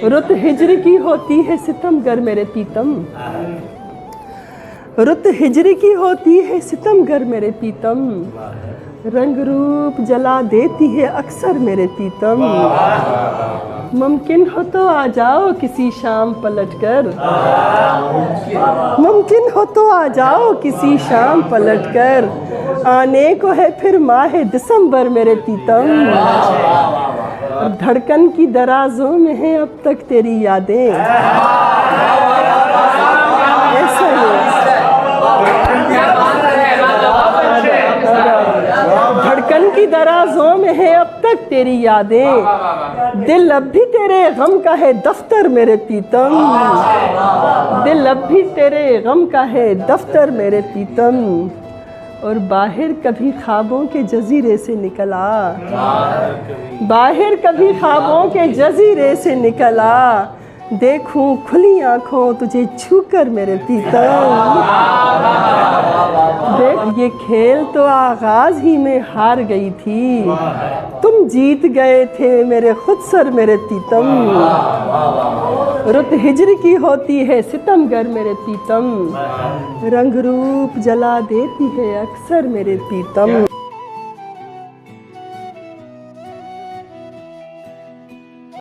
रुत हिजर की होती है सितमगर मेरे पीतम, रुत हिजर की होती है सितमगर मेरे पीतम, रंग रूप जला देती है अक्सर मेरे पीतम। मुमकिन हो तो आ जाओ किसी शाम पलटकर, मुमकिन हो तो आ जाओ किसी शाम पलटकर, आने को है फिर माह दिसंबर मेरे पीतम। धड़कन की दराजों में है अब तक तेरी यादें, ऐसा धड़कन की दराजों में है अब तक तेरी यादें, दिल अब भी तेरे गम का है दफ्तर मेरे पीतम, दिल अब भी तेरे गम का है दफ्तर मेरे पीतम। और बाहर कभी ख्वाबों के जजीरे से निकला, बाहर कभी ख्वाबों के जजीरे से निकला, देखूं खुली आंखों तुझे छूकर मेरे पीतम। देख ये खेल तो आगाज ही में हार गई थी, तुम जीत गए थे मेरे खुद सर मेरे पीतम। रुत हिजर की होती है सितमगर मेरे पीतम, रंग रूप जला देती है अक्सर मेरे पीतम।